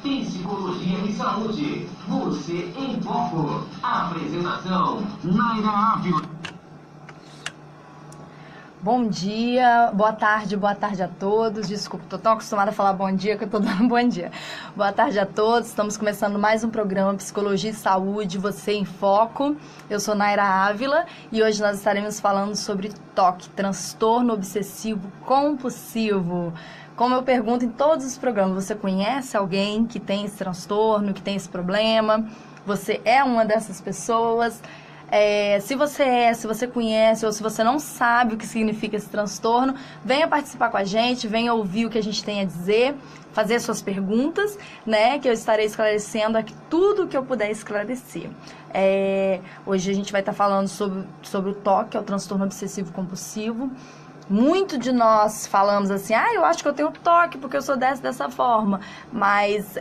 Psicologia e Saúde. Você em Foco. Apresentação: Naira Ávila. Bom dia, boa tarde a todos. Desculpa, tô tão acostumada a falar bom dia que eu tô dando bom dia. Boa tarde a todos, estamos começando mais um programa Psicologia e Saúde, Você em Foco. Eu sou Naira Ávila e hoje nós estaremos falando sobre TOC, transtorno obsessivo compulsivo. Como eu pergunto em todos os programas, você conhece alguém que tem esse transtorno, que tem esse problema? Você é uma dessas pessoas? Se você conhece ou se você não sabe o que significa esse transtorno, venha participar com a gente, venha ouvir o que a gente tem a dizer, fazer suas perguntas, né, que eu estarei esclarecendo aqui tudo o que eu puder esclarecer. Hoje a gente vai estar falando sobre o TOC, que é o transtorno obsessivo compulsivo. Muito de nós falamos assim, eu acho que eu tenho TOC porque eu sou dessa forma, mas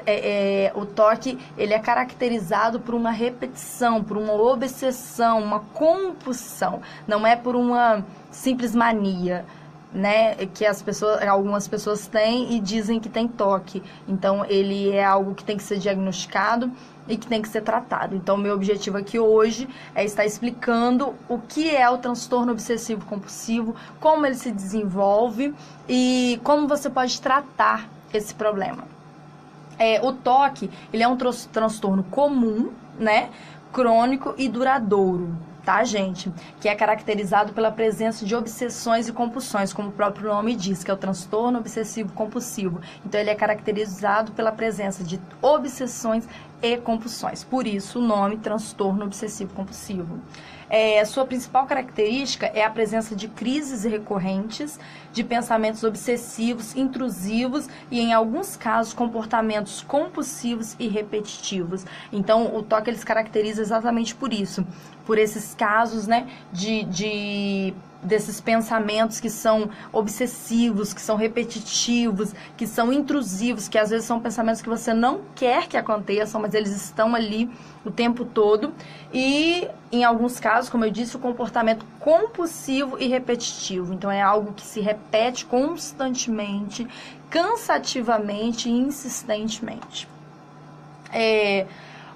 o TOC ele é caracterizado por uma repetição, por uma obsessão, uma compulsão, não é por uma simples mania, né, que algumas pessoas têm e dizem que tem TOC. Então ele é algo que tem que ser diagnosticado e que tem que ser tratado. Então, meu objetivo aqui hoje é estar explicando o que é o transtorno obsessivo compulsivo, como ele se desenvolve e como você pode tratar esse problema. O TOC, ele é um transtorno comum, né, crônico e duradouro, tá, gente? Que é caracterizado pela presença de obsessões e compulsões, como o próprio nome diz, que é o transtorno obsessivo compulsivo. Então, ele é caracterizado pela presença de obsessões e compulsões. Por isso, o nome transtorno obsessivo compulsivo. Sua principal característica é a presença de crises recorrentes, de pensamentos obsessivos, intrusivos e, em alguns casos, comportamentos compulsivos e repetitivos. Então, o TOC ele se caracteriza exatamente por isso, por esses casos, né, desses pensamentos que são obsessivos, que são repetitivos, que são intrusivos, que às vezes são pensamentos que você não quer que aconteçam, mas eles estão ali o tempo todo. E, em alguns casos, como eu disse, o comportamento compulsivo e repetitivo. Então, é algo que se repete constantemente, cansativamente e insistentemente.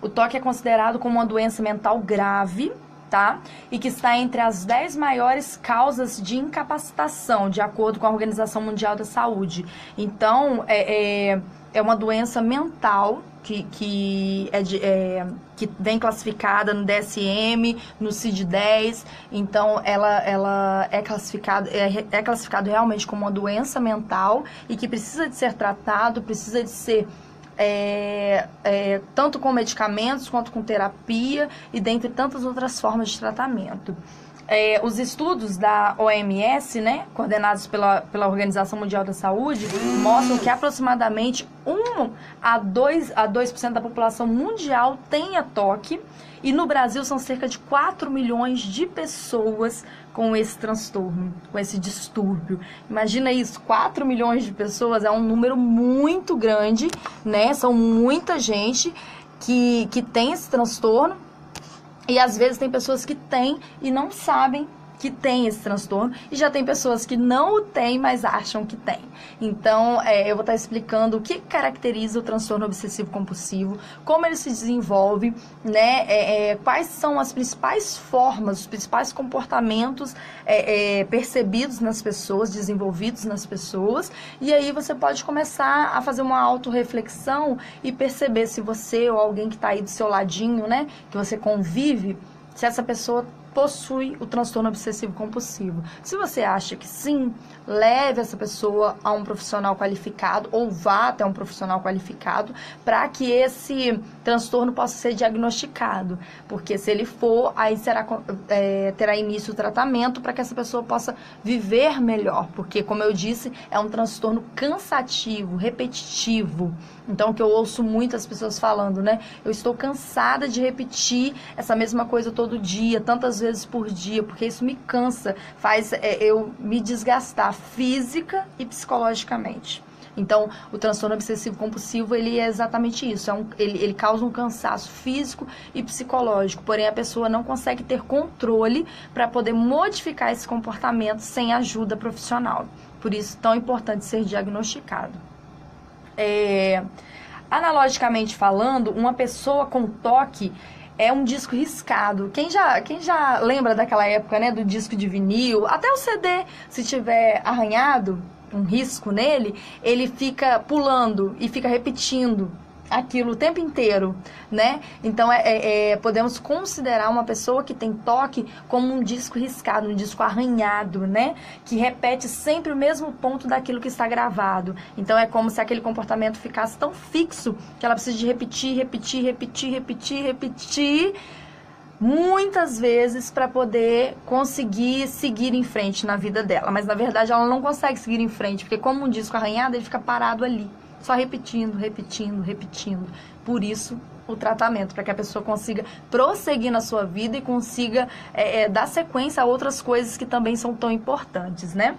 O TOC é considerado como uma doença mental grave, tá? E que está entre as 10 maiores causas de incapacitação, de acordo com a Organização Mundial da Saúde. Então, é uma doença mental que vem classificada no DSM, no CID-10. Então, ela é classificado realmente como uma doença mental e que precisa de ser tratado, precisa de ser tanto com medicamentos quanto com terapia e dentre tantas outras formas de tratamento. Os estudos da OMS, né, coordenados pela Organização Mundial da Saúde, mostram que aproximadamente 1 a 2% da população mundial tem a TOC, e no Brasil são cerca de 4 milhões de pessoas com esse transtorno, com esse distúrbio. Imagina isso, 4 milhões de pessoas é um número muito grande, né? São muita gente que tem esse transtorno. E às vezes tem pessoas que têm e não sabem que tem esse transtorno, e já tem pessoas que não o têm, mas acham que tem. Então, eu vou estar explicando o que caracteriza o transtorno obsessivo compulsivo, como ele se desenvolve, né, quais são as principais formas, os principais comportamentos percebidos nas pessoas, desenvolvidos nas pessoas, e aí você pode começar a fazer uma autorreflexão e perceber se você ou alguém que está aí do seu ladinho, né, que você convive, se essa pessoa possui o transtorno obsessivo compulsivo. Se você acha que sim, leve essa pessoa a um profissional qualificado ou vá até um profissional qualificado para que esse transtorno possa ser diagnosticado. Porque se ele for, aí terá início o tratamento para que essa pessoa possa viver melhor. Porque, como eu disse, é um transtorno cansativo, repetitivo. Então, que eu ouço muitas pessoas falando, né? Eu estou cansada de repetir essa mesma coisa todo dia, tantas vezes por dia, porque isso me cansa, faz eu me desgastar física e psicologicamente. Então, o transtorno obsessivo compulsivo, ele é exatamente isso, ele causa um cansaço físico e psicológico, porém a pessoa não consegue ter controle para poder modificar esse comportamento sem ajuda profissional. Por isso, tão importante ser diagnosticado. Analogicamente falando, uma pessoa com toque é um disco riscado. Quem já lembra daquela época, né, do disco de vinil, até o CD, se tiver arranhado, um risco nele, ele fica pulando e fica repetindo aquilo o tempo inteiro, né? Então, podemos considerar uma pessoa que tem toque como um disco riscado, um disco arranhado, né? Que repete sempre o mesmo ponto daquilo que está gravado. Então, é como se aquele comportamento ficasse tão fixo que ela precisa de repetir muitas vezes para poder conseguir seguir em frente na vida dela. Mas, na verdade, ela não consegue seguir em frente, porque como um disco arranhado, ele fica parado ali. Só repetindo. Por isso, o tratamento, para que a pessoa consiga prosseguir na sua vida e consiga dar sequência a outras coisas que também são tão importantes, né?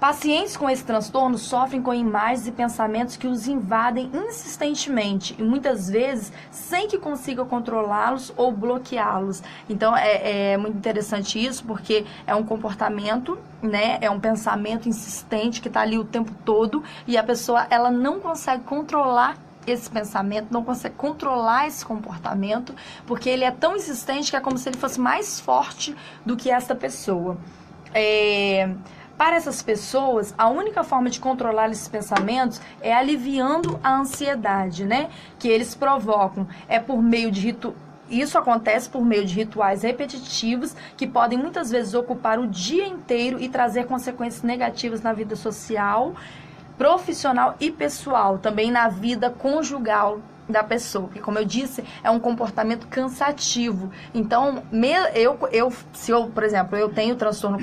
Pacientes com esse transtorno sofrem com imagens e pensamentos que os invadem insistentemente e muitas vezes sem que consigam controlá-los ou bloqueá-los. Então é muito interessante isso, porque é um comportamento, né? É um pensamento insistente que está ali o tempo todo e a pessoa ela não consegue controlar esse pensamento, não consegue controlar esse comportamento, porque ele é tão insistente que é como se ele fosse mais forte do que essa pessoa. Para essas pessoas, a única forma de controlar esses pensamentos é aliviando a ansiedade, né? Que eles provocam. Por meio de Isso acontece por meio de rituais repetitivos que podem muitas vezes ocupar o dia inteiro e trazer consequências negativas na vida social, profissional e pessoal, também na vida conjugal da pessoa, porque como eu disse, é um comportamento cansativo. Então, se eu, por exemplo, eu tenho transtorno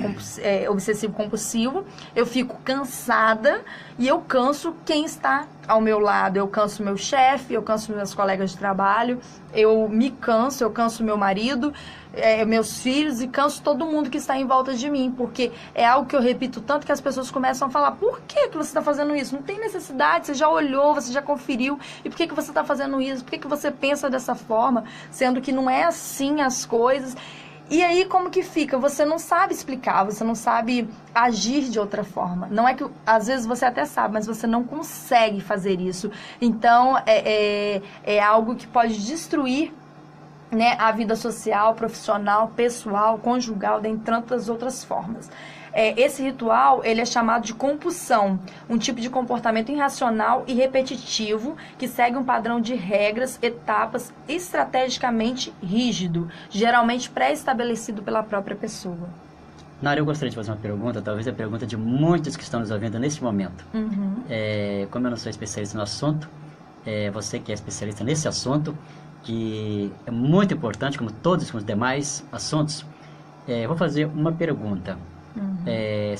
obsessivo compulsivo, eu fico cansada e eu canso quem está ao meu lado. Eu canso meu chefe, eu canso meus colegas de trabalho, eu canso meu marido, meus filhos e canso todo mundo que está em volta de mim, porque é algo que eu repito tanto que as pessoas começam a falar: por que você está fazendo isso? Não tem necessidade, você já olhou, você já conferiu, e por que você está fazendo isso? Por que você pensa dessa forma, sendo que não é assim as coisas? E aí como que fica? Você não sabe explicar, você não sabe agir de outra forma. Não é que, às vezes você até sabe, mas você não consegue fazer isso. Então é algo que pode destruir, né, a vida social, profissional, pessoal, conjugal, dentre tantas outras formas. Esse ritual, ele é chamado de compulsão, um tipo de comportamento irracional e repetitivo que segue um padrão de regras, etapas, estrategicamente rígido, geralmente pré-estabelecido pela própria pessoa. Nara, eu gostaria de fazer uma pergunta, talvez a pergunta de muitos que estão nos ouvindo neste momento. Uhum. Como eu não sou especialista no assunto, você que é especialista nesse assunto, que é muito importante, como todos os demais assuntos, vou fazer uma pergunta. Uhum. Eu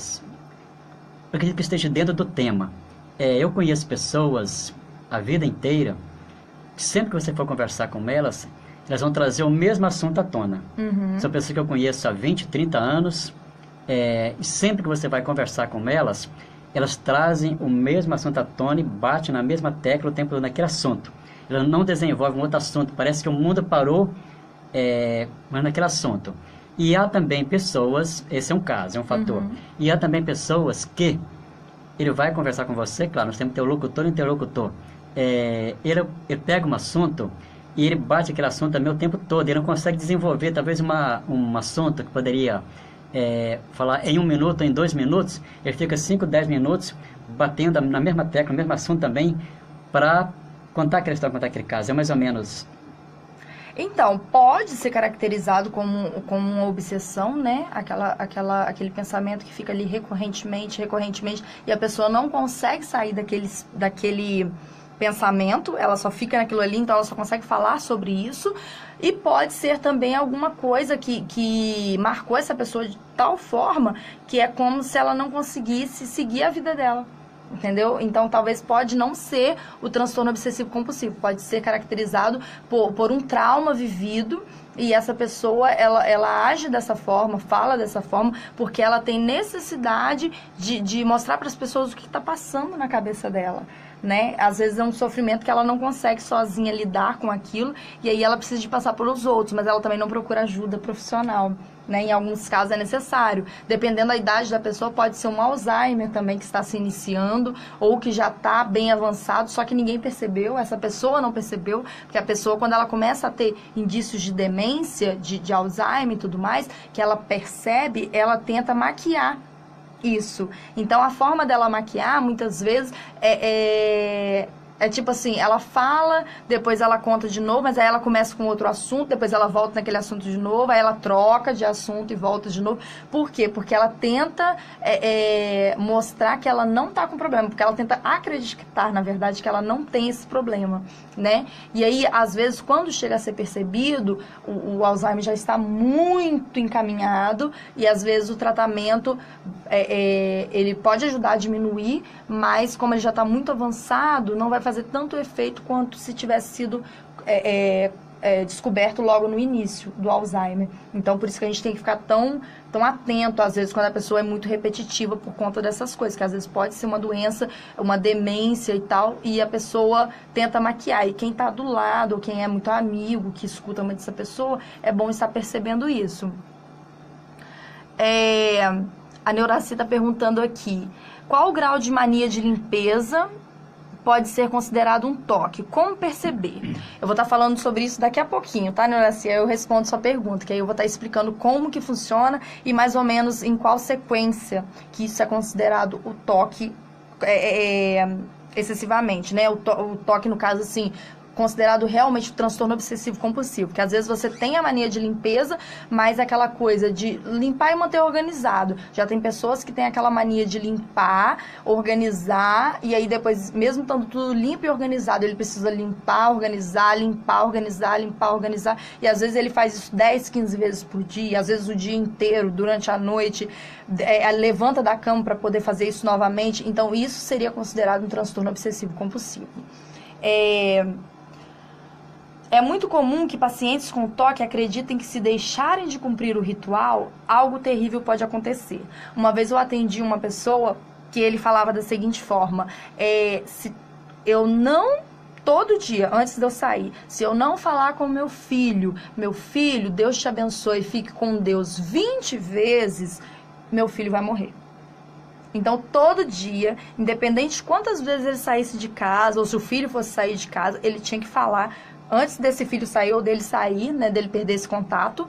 acredito que esteja dentro do tema. Eu conheço pessoas a vida inteira que sempre que você for conversar com elas vão trazer o mesmo assunto à tona. Uhum. São pessoas que eu conheço há 20, 30 anos, e sempre que você vai conversar com elas trazem o mesmo assunto à tona e batem na mesma tecla o tempo todo naquele assunto. Elas não desenvolvem um outro assunto, parece que o mundo parou mas naquele assunto. E há também pessoas, esse é um caso, é um fator, e há também pessoas que ele vai conversar com você, claro, nós temos interlocutor e interlocutor. Ele pega um assunto e ele bate aquele assunto também o tempo todo, ele não consegue desenvolver talvez um assunto que poderia falar em 1 minuto, em 2 minutos, ele fica 5, 10 minutos batendo na mesma tecla, no mesmo assunto também, para contar aquela história, contar aquele caso. É mais ou menos... Então, pode ser caracterizado como uma obsessão, né? Aquele pensamento que fica ali recorrentemente, e a pessoa não consegue sair daquele pensamento, ela só fica naquilo ali, então ela só consegue falar sobre isso. E pode ser também alguma coisa que marcou essa pessoa de tal forma que é como se ela não conseguisse seguir a vida dela. Entendeu? Então, talvez pode não ser o transtorno obsessivo compulsivo, pode ser caracterizado por um trauma vivido, e essa pessoa, ela age dessa forma, fala dessa forma, porque ela tem necessidade de mostrar para as pessoas o que está passando na cabeça dela, né? Às vezes é um sofrimento que ela não consegue sozinha lidar com aquilo, e aí ela precisa de passar pelos outros, mas ela também não procura ajuda profissional. né? Em alguns casos é necessário. Dependendo da idade da pessoa, pode ser um Alzheimer também que está se iniciando ou que já está bem avançado, só que ninguém percebeu, essa pessoa não percebeu, porque a pessoa, quando ela começa a ter indícios de demência, de Alzheimer e tudo mais, que ela percebe, ela tenta maquiar isso. Então, a forma dela maquiar, muitas vezes, é tipo assim, ela fala, depois ela conta de novo, mas aí ela começa com outro assunto, depois ela volta naquele assunto de novo, aí ela troca de assunto e volta de novo. Por quê? Porque ela tenta mostrar que ela não tá com problema, porque ela tenta acreditar, na verdade, que ela não tem esse problema, né? E aí, às vezes, quando chega a ser percebido, o Alzheimer já está muito encaminhado e, às vezes, o tratamento, ele pode ajudar a diminuir, mas como ele já está muito avançado, não vai fazer tanto efeito quanto se tivesse sido descoberto logo no início do Alzheimer. Então, por isso que a gente tem que ficar tão atento, às vezes, quando a pessoa é muito repetitiva por conta dessas coisas, que às vezes pode ser uma doença, uma demência e tal, e a pessoa tenta maquiar. E quem está do lado, ou quem é muito amigo, que escuta muito essa pessoa, é bom estar percebendo isso. A Neuraci está perguntando aqui, qual o grau de mania de limpeza pode ser considerado um toque? Como perceber? Eu vou estar falando sobre isso daqui a pouquinho, tá, Neuraci? Eu respondo sua pergunta, que aí eu vou estar explicando como que funciona e mais ou menos em qual sequência que isso é considerado o toque excessivamente, né? O toque, no caso, assim, considerado realmente o transtorno obsessivo compulsivo, porque às vezes você tem a mania de limpeza, mas aquela coisa de limpar e manter organizado. Já tem pessoas que têm aquela mania de limpar, organizar, e aí depois, mesmo estando tudo limpo e organizado, ele precisa limpar, organizar, limpar, organizar, limpar, organizar, e às vezes ele faz isso 10, 15 vezes por dia, às vezes o dia inteiro, durante a noite, levanta da cama para poder fazer isso novamente. Então isso seria considerado um transtorno obsessivo compulsivo. É muito comum que pacientes com toque acreditem que, se deixarem de cumprir o ritual, algo terrível pode acontecer. Uma vez eu atendi uma pessoa que ele falava da seguinte forma: se eu não, todo dia, antes de eu sair, se eu não falar com meu filho, Deus te abençoe, fique com Deus 20 vezes, meu filho vai morrer. Então, todo dia, independente de quantas vezes ele saísse de casa, ou se o filho fosse sair de casa, ele tinha que falar, antes desse filho sair ou dele sair, né, dele perder esse contato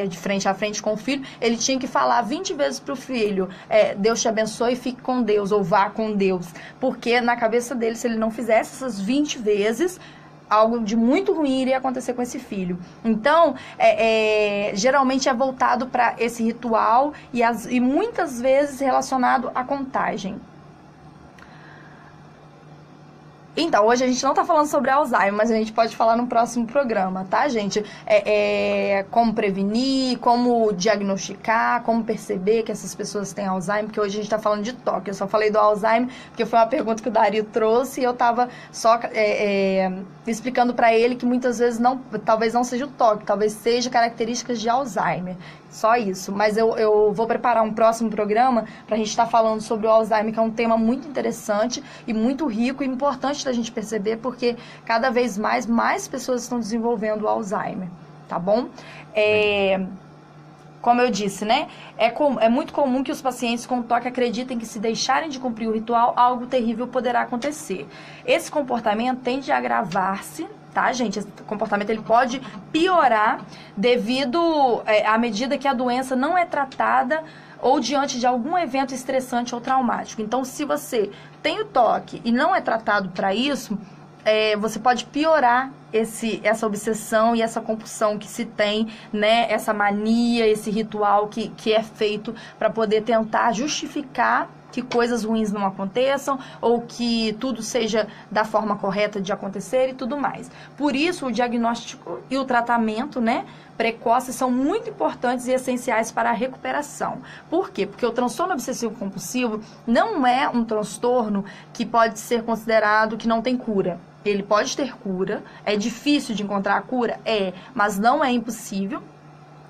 de frente a frente com o filho, ele tinha que falar 20 vezes para o filho, Deus te abençoe e fique com Deus, ou vá com Deus. Porque na cabeça dele, se ele não fizesse essas 20 vezes, algo de muito ruim iria acontecer com esse filho. Então, geralmente é voltado para esse ritual e muitas vezes relacionado à contagem. Então, hoje a gente não está falando sobre Alzheimer, mas a gente pode falar no próximo programa, tá, gente? Como prevenir, como diagnosticar, como perceber que essas pessoas têm Alzheimer, porque hoje a gente está falando de toque. Eu só falei do Alzheimer porque foi uma pergunta que o Dario trouxe e eu estava só explicando para ele que muitas vezes talvez não seja o toque, talvez seja características de Alzheimer. Só isso. Mas eu vou preparar um próximo programa para a gente estar falando sobre o Alzheimer, que é um tema muito interessante e muito rico e importante da gente perceber, porque cada vez mais pessoas estão desenvolvendo o Alzheimer, tá bom? Como eu disse, né? É muito comum que os pacientes com toque acreditem que, se deixarem de cumprir o ritual, algo terrível poderá acontecer. Esse comportamento tende a agravar-se, tá, gente? Esse comportamento ele pode piorar devido à medida que a doença não é tratada ou diante de algum evento estressante ou traumático. Então, se você tem o toque e não é tratado para isso, você pode piorar essa obsessão e essa compulsão que se tem, né? Essa mania, esse ritual que é feito para poder tentar justificar que coisas ruins não aconteçam ou que tudo seja da forma correta de acontecer e tudo mais. Por isso, o diagnóstico e o tratamento, né, precoces são muito importantes e essenciais para a recuperação. Por quê? Porque o transtorno obsessivo compulsivo não é um transtorno que pode ser considerado que não tem cura. Ele pode ter cura, é difícil de encontrar a cura? Mas não é impossível.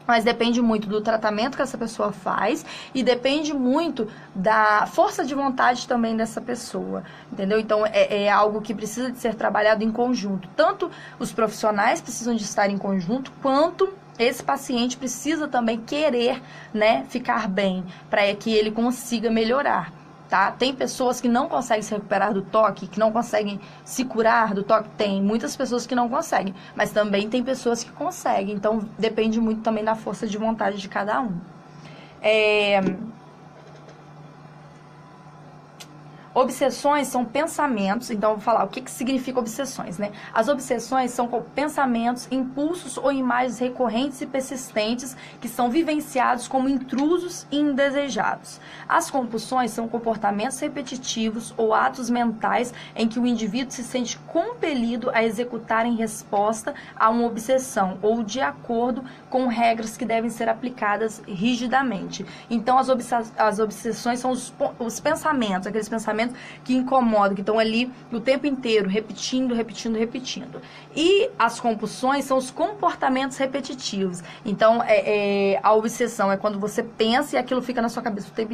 Mas depende muito do tratamento que essa pessoa faz e depende muito da força de vontade também dessa pessoa, entendeu? Então, é algo que precisa de ser trabalhado em conjunto. Tanto os profissionais precisam de estar em conjunto, quanto esse paciente precisa também querer, né, ficar bem, para que ele consiga melhorar. Tá? Tem pessoas que não conseguem se recuperar do toque, que não conseguem se curar do toque. Tem muitas pessoas que não conseguem, mas também tem pessoas que conseguem. Então, depende muito também da força de vontade de cada um. Obsessões são pensamentos, então eu vou falar o que significa obsessões, né? As obsessões são pensamentos, impulsos ou imagens recorrentes e persistentes que são vivenciados como intrusos e indesejados. As compulsões são comportamentos repetitivos ou atos mentais em que o indivíduo se sente compelido a executar em resposta a uma obsessão ou de acordo com regras que devem ser aplicadas rigidamente. Então, as obsessões são os pensamentos, aqueles pensamentos que incomodam, que estão ali o tempo inteiro, repetindo. E as compulsões são os comportamentos repetitivos. Então, a obsessão é quando você pensa e aquilo fica na sua cabeça o tempo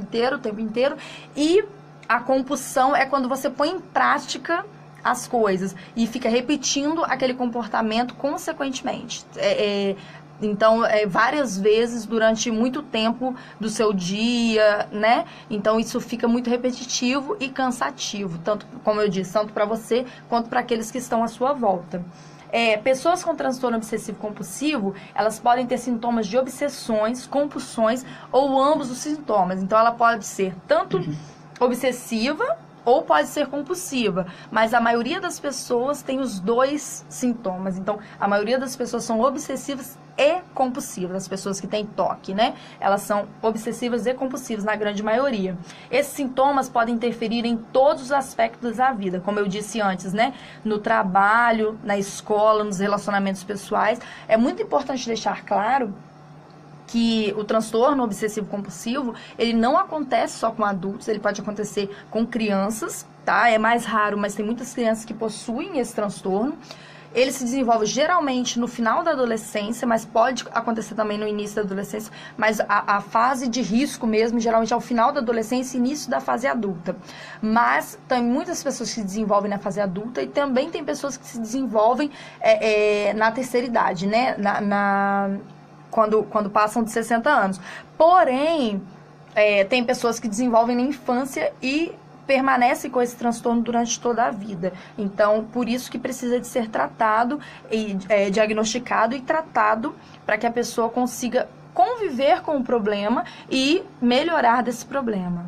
inteiro. E a compulsão é quando você põe em prática as coisas e fica repetindo aquele comportamento consequentemente. Então, várias vezes durante muito tempo do seu dia, né? Então, isso fica muito repetitivo e cansativo, tanto, como eu disse, tanto para você quanto para aqueles que estão à sua volta. Pessoas com transtorno obsessivo-compulsivo, elas podem ter sintomas de obsessões, compulsões ou ambos os sintomas. Então, ela pode ser tanto obsessiva ou pode ser compulsiva, mas a maioria das pessoas tem os dois sintomas. Então, a maioria das pessoas são obsessivas e compulsivas, as pessoas que têm toque, né? Elas são obsessivas e compulsivas, na grande maioria. Esses sintomas podem interferir em todos os aspectos da vida, como eu disse antes, né? No trabalho, na escola, nos relacionamentos pessoais. É muito importante deixar claro que o transtorno obsessivo-compulsivo, ele não acontece só com adultos, ele pode acontecer com crianças, tá? É mais raro, mas tem muitas crianças que possuem esse transtorno. Ele se desenvolve geralmente no final da adolescência, mas pode acontecer também no início da adolescência, mas a fase de risco mesmo, geralmente é o final da adolescência e início da fase adulta. Mas tem muitas pessoas que se desenvolvem na fase adulta e também tem pessoas que se desenvolvem na terceira idade, né? Quando passam de 60 anos. Porém, tem pessoas que desenvolvem na infância e permanecem com esse transtorno durante toda a vida. Então, por isso que precisa de ser tratado, e diagnosticado e tratado, para que a pessoa consiga conviver com o problema e melhorar desse problema.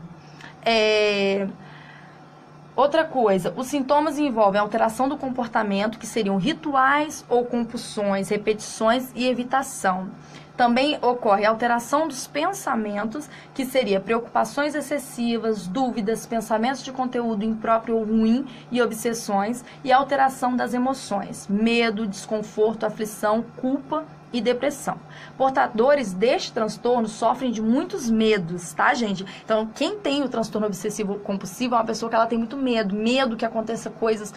Outra coisa, os sintomas envolvem alteração do comportamento, que seriam rituais ou compulsões, repetições e evitação. Também ocorre alteração dos pensamentos, que seria preocupações excessivas, dúvidas, pensamentos de conteúdo impróprio ou ruim e obsessões, e alteração das emoções, medo, desconforto, aflição, culpa e depressão. Portadores deste transtorno sofrem de muitos medos, tá, gente? Então, quem tem o transtorno obsessivo-compulsivo é uma pessoa que ela tem muito medo que aconteça coisas,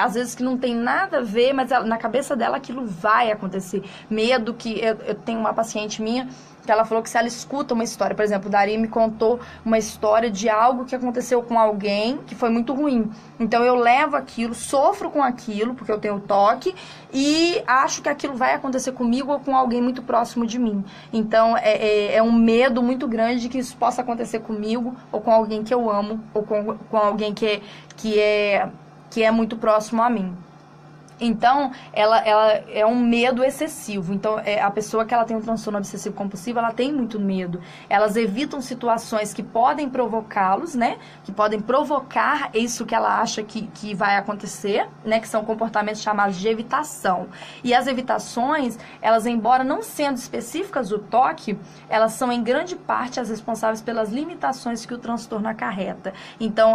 às vezes que não tem nada a ver, mas na cabeça dela aquilo vai acontecer. Medo que... Eu tenho uma paciente minha que ela falou que se ela escuta uma história, por exemplo, o Dari me contou uma história de algo que aconteceu com alguém que foi muito ruim. Então eu levo aquilo, sofro com aquilo, porque eu tenho toque, e acho que aquilo vai acontecer comigo ou com alguém muito próximo de mim. Então é um medo muito grande de que isso possa acontecer comigo ou com alguém que eu amo, ou com alguém que é muito próximo a mim. Então, ela é um medo excessivo. Então, a pessoa que ela tem um transtorno obsessivo-compulsivo, ela tem muito medo. Elas evitam situações que podem provocá-los, né? Que podem provocar isso que ela acha que vai acontecer, né? Que são comportamentos chamados de evitação. E as evitações, elas, embora não sendo específicas do toque, elas são, em grande parte, as responsáveis pelas limitações que o transtorno acarreta. Então,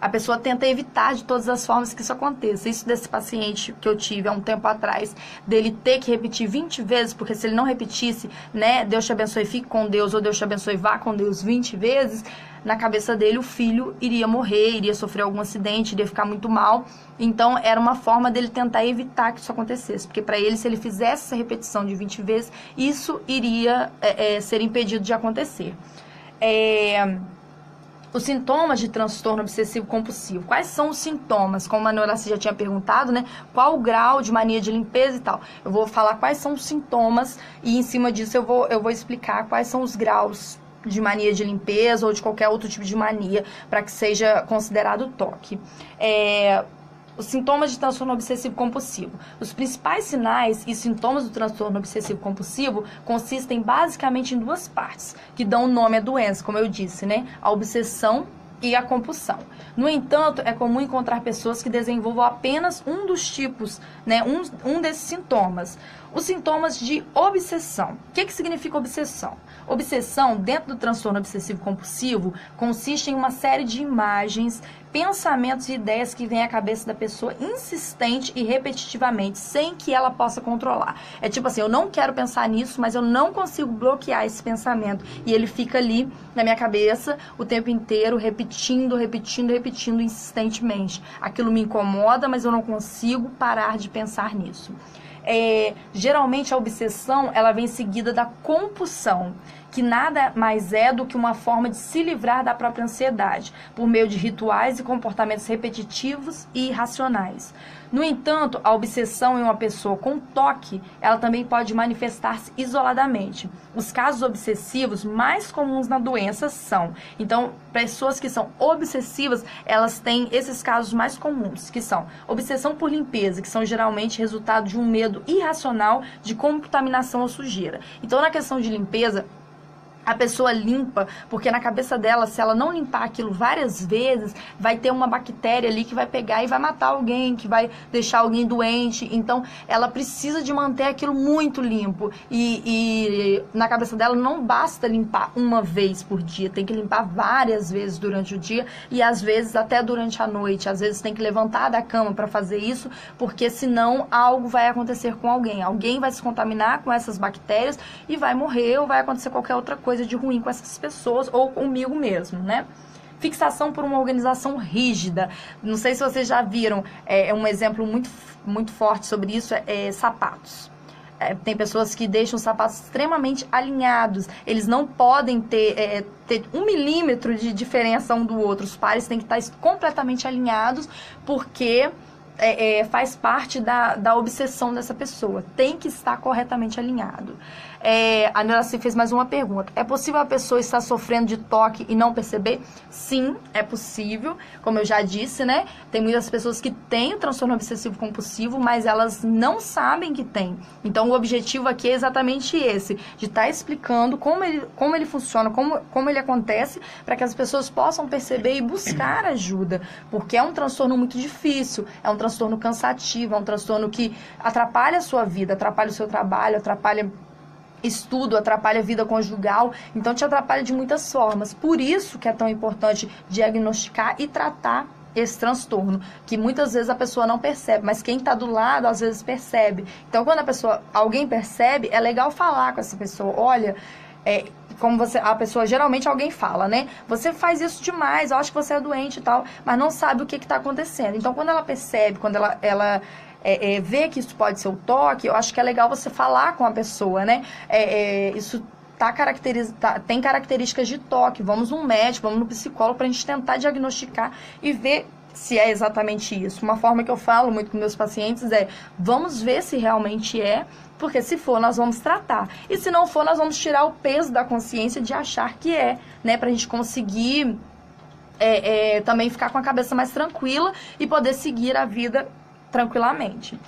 a pessoa tenta evitar de todas as formas que isso aconteça. Isso desse paciente que eu tive há um tempo atrás, dele ter que repetir 20 vezes, porque se ele não repetisse, né, Deus te abençoe, fique com Deus, ou Deus te abençoe, vá com Deus 20 vezes, na cabeça dele o filho iria morrer, iria sofrer algum acidente, iria ficar muito mal. Então era uma forma dele tentar evitar que isso acontecesse, porque para ele, se ele fizesse essa repetição de 20 vezes, isso iria ser impedido de acontecer. Os sintomas de transtorno obsessivo compulsivo. Quais são os sintomas? Como a Noraci já tinha perguntado, né? Qual o grau de mania de limpeza e tal? Eu vou falar quais são os sintomas e em cima disso eu vou explicar quais são os graus de mania de limpeza ou de qualquer outro tipo de mania para que seja considerado toque. Os sintomas de transtorno obsessivo compulsivo. Os principais sinais e sintomas do transtorno obsessivo compulsivo consistem basicamente em duas partes, que dão nome à doença, como eu disse, né? A obsessão e a compulsão. No entanto, é comum encontrar pessoas que desenvolvam apenas um dos tipos, né? Um desses sintomas. Os sintomas de obsessão. O que significa obsessão? Obsessão, dentro do transtorno obsessivo compulsivo, consiste em uma série de imagens, pensamentos e ideias que vêm à cabeça da pessoa insistente e repetitivamente, sem que ela possa controlar. É tipo assim, eu não quero pensar nisso, mas eu não consigo bloquear esse pensamento. E ele fica ali na minha cabeça o tempo inteiro, repetindo insistentemente. Aquilo me incomoda, mas eu não consigo parar de pensar nisso. Geralmente a obsessão ela vem seguida da compulsão, que nada mais é do que uma forma de se livrar da própria ansiedade, por meio de rituais e comportamentos repetitivos e irracionais. No entanto, a obsessão em uma pessoa com toque, ela também pode manifestar-se isoladamente. Os casos obsessivos mais comuns na doença são, então, pessoas que são obsessivas, elas têm esses casos mais comuns, que são obsessão por limpeza, que são geralmente resultado de um medo irracional de contaminação ou sujeira. Então, na questão de limpeza, a pessoa limpa, porque na cabeça dela, se ela não limpar aquilo várias vezes, vai ter uma bactéria ali que vai pegar e vai matar alguém, que vai deixar alguém doente. Então, ela precisa de manter aquilo muito limpo. E na cabeça dela não basta limpar uma vez por dia, tem que limpar várias vezes durante o dia e às vezes até durante a noite. Às vezes tem que levantar da cama para fazer isso, porque senão algo vai acontecer com alguém. Alguém vai se contaminar com essas bactérias e vai morrer ou vai acontecer qualquer outra coisa de ruim com essas pessoas ou comigo mesmo, né? Fixação por uma organização rígida. Não sei se vocês já viram, um exemplo muito forte sobre isso sapatos. Tem pessoas que deixam os sapatos extremamente alinhados. Eles não podem ter 1 milímetro de diferença um do outro. Os pares têm que estar completamente alinhados, porque faz parte da obsessão dessa pessoa. Tem que estar corretamente alinhado. A Noraci fez mais uma pergunta. É possível a pessoa estar sofrendo de toque e não perceber? Sim, é possível. Como eu já disse, né? Tem muitas pessoas que têm o transtorno obsessivo compulsivo, mas elas não sabem que tem. Então, o objetivo aqui é exatamente esse, de estar explicando como ele funciona, como ele acontece, para que as pessoas possam perceber e buscar ajuda. Porque é um transtorno muito difícil, é um transtorno cansativo, é um transtorno que atrapalha a sua vida, atrapalha o seu trabalho, atrapalha estudo, atrapalha a vida conjugal, então te atrapalha de muitas formas. Por isso que é tão importante diagnosticar e tratar esse transtorno, que muitas vezes a pessoa não percebe, mas quem está do lado às vezes percebe. Então, quando alguém percebe, é legal falar com essa pessoa. Olha, a pessoa, geralmente alguém fala, né? Você faz isso demais, eu acho que você é doente e tal, mas não sabe o que está acontecendo. Então, quando ela percebe, quando ela vê que isso pode ser o toque, eu acho que é legal você falar com a pessoa, né? Isso tem características de toque. Vamos num médico, vamos no psicólogo para a gente tentar diagnosticar e ver se é exatamente isso. Uma forma que eu falo muito com meus pacientes vamos ver se realmente porque se for, nós vamos tratar. E se não for, nós vamos tirar o peso da consciência de achar que né? Pra gente conseguir também ficar com a cabeça mais tranquila e poder seguir a vida tranquilamente.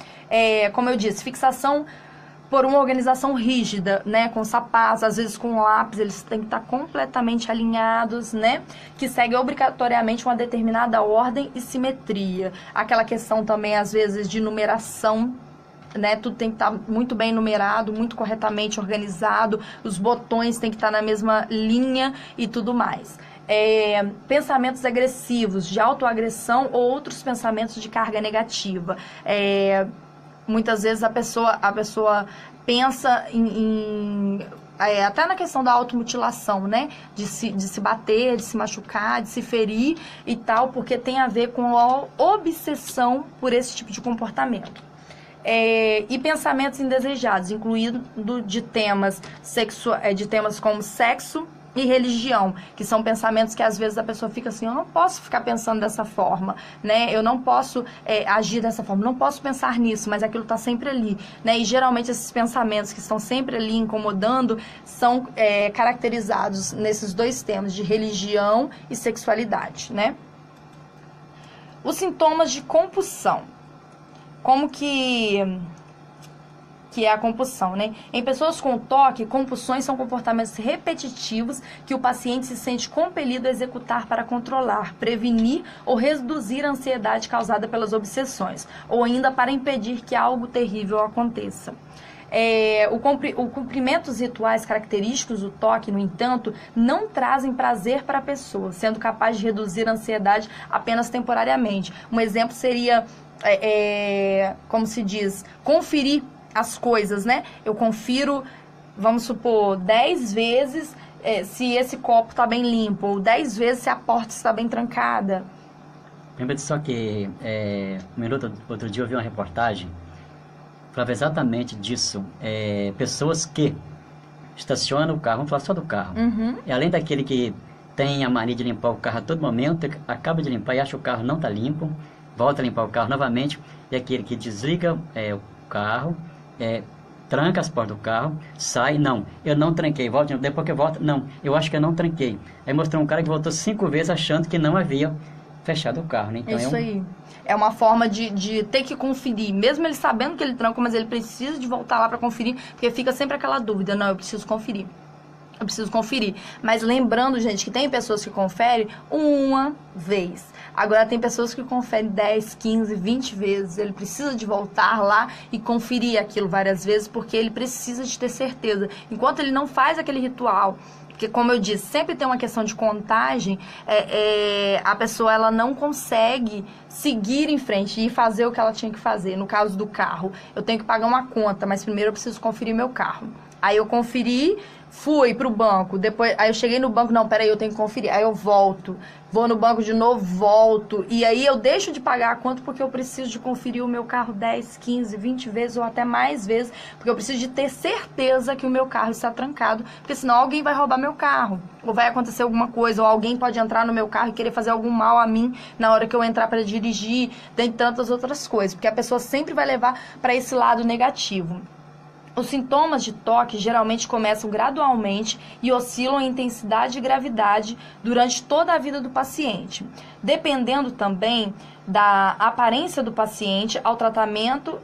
Como eu disse, fixação por uma organização rígida, né, com sapatos, às vezes com lápis, eles têm que estar completamente alinhados, né, que segue obrigatoriamente uma determinada ordem e simetria. Aquela questão também, às vezes, de numeração, né, tudo tem que estar muito bem numerado, muito corretamente organizado, os botões têm que estar na mesma linha e tudo mais. pensamentos agressivos, de autoagressão ou outros pensamentos de carga negativa. Muitas vezes a pessoa pensa até na questão da automutilação, né? De se bater, de se machucar, de se ferir e tal, porque tem a ver com a obsessão por esse tipo de comportamento. E pensamentos indesejados, incluindo de temas como sexo e religião, que são pensamentos que às vezes a pessoa fica assim, eu não posso ficar pensando dessa forma, né? Eu não posso agir dessa forma, não posso pensar nisso, mas aquilo está sempre ali, né? E geralmente esses pensamentos que estão sempre ali incomodando são caracterizados nesses dois temas de religião e sexualidade, né? Os sintomas de compulsão. Como que é a compulsão, né? Em pessoas com TOC, compulsões são comportamentos repetitivos que o paciente se sente compelido a executar para controlar, prevenir ou reduzir a ansiedade causada pelas obsessões, ou ainda para impedir que algo terrível aconteça. O cumprimento dos rituais característicos do TOC, no entanto, não trazem prazer para a pessoa, sendo capaz de reduzir a ansiedade apenas temporariamente. Um exemplo seria, como se diz, conferir as coisas, né? Eu confiro, vamos supor, 10 vezes se esse copo está bem limpo, ou 10 vezes se a porta está bem trancada. Lembra só que outro dia eu vi uma reportagem, falava exatamente disso. Pessoas que estacionam o carro, vamos falar só do carro. Uhum. E além daquele que tem a mania de limpar o carro a todo momento, acaba de limpar e acha que o carro não está limpo, volta a limpar o carro novamente, e aquele que desliga o carro, tranca as portas do carro, sai, não, eu não tranquei, volta, depois que volta, não, eu acho que eu não tranquei. Aí mostrou um cara que voltou 5 vezes achando que não havia fechado o carro, né? Então, isso aí. É uma forma de ter que conferir, mesmo ele sabendo que ele trancou, mas ele precisa de voltar lá para conferir, porque fica sempre aquela dúvida, não, eu preciso conferir. Mas lembrando, gente, que tem pessoas que conferem uma vez. Agora tem pessoas que conferem 10, 15, 20 vezes. Ele precisa de voltar lá e conferir aquilo várias vezes, porque ele precisa de ter certeza. Enquanto ele não faz aquele ritual, porque como eu disse, sempre tem uma questão de contagem, a pessoa ela não consegue seguir em frente e fazer o que ela tinha que fazer. No caso do carro, eu tenho que pagar uma conta, mas primeiro eu preciso conferir meu carro. Aí eu conferi, fui pro banco, depois, aí eu cheguei no banco, não, peraí, eu tenho que conferir. Aí eu volto, vou no banco de novo, volto, e aí eu deixo de pagar a conta porque eu preciso de conferir o meu carro 10, 15, 20 vezes ou até mais vezes, porque eu preciso de ter certeza que o meu carro está trancado, porque senão alguém vai roubar meu carro, ou vai acontecer alguma coisa, ou alguém pode entrar no meu carro e querer fazer algum mal a mim na hora que eu entrar para dirigir, tem tantas outras coisas, porque a pessoa sempre vai levar para esse lado negativo. Os sintomas de TOC geralmente começam gradualmente e oscilam em intensidade e gravidade durante toda a vida do paciente, dependendo também da aparência do paciente ao tratamento,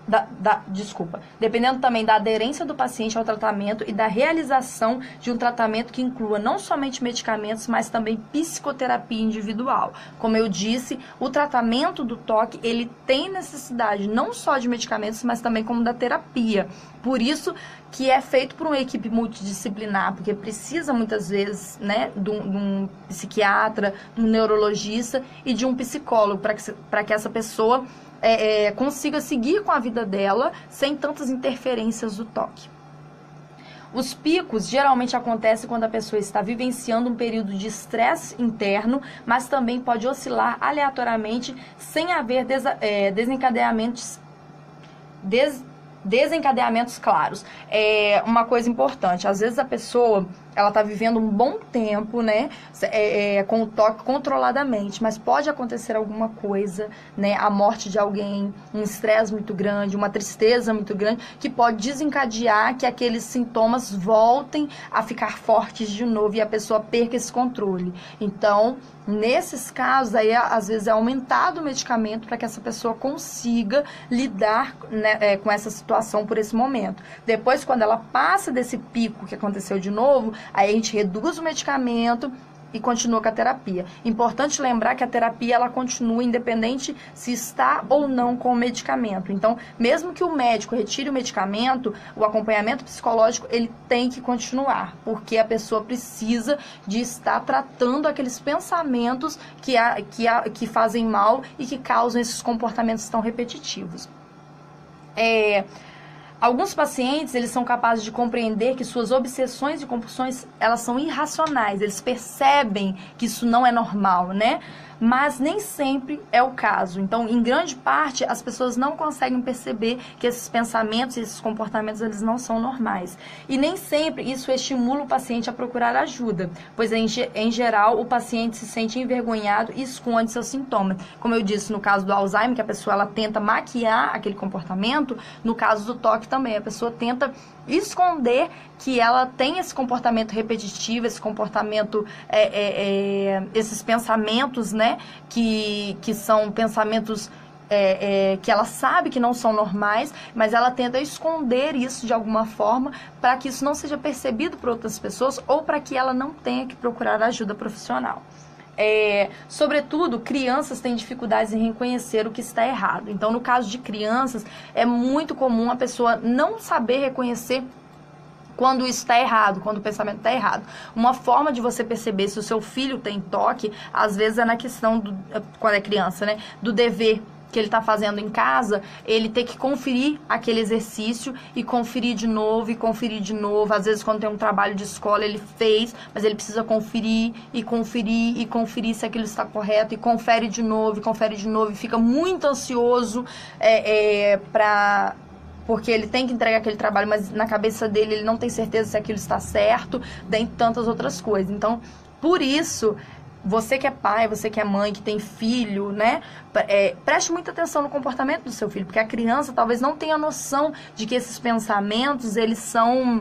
dependendo também da aderência do paciente ao tratamento e da realização de um tratamento que inclua não somente medicamentos, mas também psicoterapia individual. Como eu disse, o tratamento do TOC, ele tem necessidade não só de medicamentos, mas também como da terapia. Por isso que é feito por uma equipe multidisciplinar, porque precisa muitas vezes, né, de um psiquiatra, de um neurologista e de um psicólogo para que essa pessoa consiga seguir com a vida dela sem tantas interferências do TOC. Os picos geralmente acontecem quando a pessoa está vivenciando um período de estresse interno, mas também pode oscilar aleatoriamente sem haver desencadeamentos claros. Uma coisa importante, às vezes a pessoa ela está vivendo um bom tempo, né, com o TOC controladamente, mas pode acontecer alguma coisa, né, a morte de alguém, um estresse muito grande, uma tristeza muito grande, que pode desencadear que aqueles sintomas voltem a ficar fortes de novo e a pessoa perca esse controle. Então, nesses casos, aí, às vezes é aumentado o medicamento para que essa pessoa consiga lidar, né, com essa situação por esse momento. Depois, quando ela passa desse pico que aconteceu de novo, aí a gente reduz o medicamento e continua com a terapia. Importante lembrar que a terapia ela continua independente se está ou não com o medicamento. Então, mesmo que o médico retire o medicamento, o acompanhamento psicológico ele tem que continuar, porque a pessoa precisa de estar tratando aqueles pensamentos que fazem mal e que causam esses comportamentos tão repetitivos. Alguns pacientes, eles são capazes de compreender que suas obsessões e compulsões, elas são irracionais, eles percebem que isso não é normal, né? Mas nem sempre é o caso. Então, em grande parte, as pessoas não conseguem perceber que esses pensamentos e esses comportamentos, eles não são normais. E nem sempre isso estimula o paciente a procurar ajuda, pois, em geral, o paciente se sente envergonhado e esconde seus sintomas. Como eu disse, no caso do Alzheimer, que a pessoa ela tenta maquiar aquele comportamento, no caso do toque também, a pessoa tenta esconder que ela tem esse comportamento repetitivo, esse comportamento, esses pensamentos, né, que são pensamentos que ela sabe que não são normais, mas ela tenta esconder isso de alguma forma para que isso não seja percebido por outras pessoas ou para que ela não tenha que procurar ajuda profissional. Sobretudo, crianças têm dificuldades em reconhecer o que está errado. Então, no caso de crianças, é muito comum a pessoa não saber reconhecer quando isso está errado, quando o pensamento está errado. Uma forma de você perceber se o seu filho tem toque, às vezes é na questão, quando é criança, né, do dever que ele está fazendo em casa, ele tem que conferir aquele exercício e conferir de novo e conferir de novo. Às vezes, quando tem um trabalho de escola, ele fez, mas ele precisa conferir e conferir e conferir se aquilo está correto, e confere de novo e fica muito ansioso porque ele tem que entregar aquele trabalho, mas na cabeça dele ele não tem certeza se aquilo está certo, dentre tantas outras coisas. Então, por isso, você que é pai, você que é mãe, que tem filho, né? Preste muita atenção no comportamento do seu filho, porque a criança talvez não tenha noção de que esses pensamentos, eles são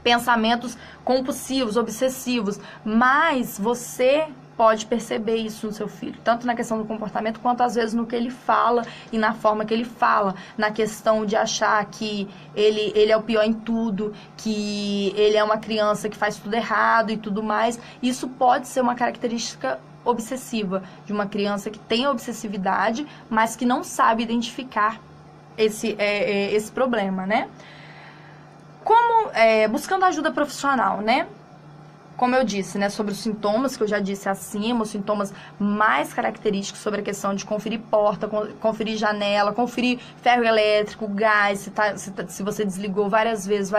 pensamentos compulsivos, obsessivos, mas você pode perceber isso no seu filho, tanto na questão do comportamento, quanto às vezes no que ele fala e na forma que ele fala, na questão de achar que ele é o pior em tudo, que ele é uma criança que faz tudo errado e tudo mais. Isso pode ser uma característica obsessiva de uma criança que tem obsessividade, mas que não sabe identificar esse problema, né? Buscando ajuda profissional, né? Como eu disse, né, sobre os sintomas que eu já disse acima, os sintomas mais característicos sobre a questão de conferir porta, conferir janela, conferir ferro elétrico, gás, se você desligou várias vezes,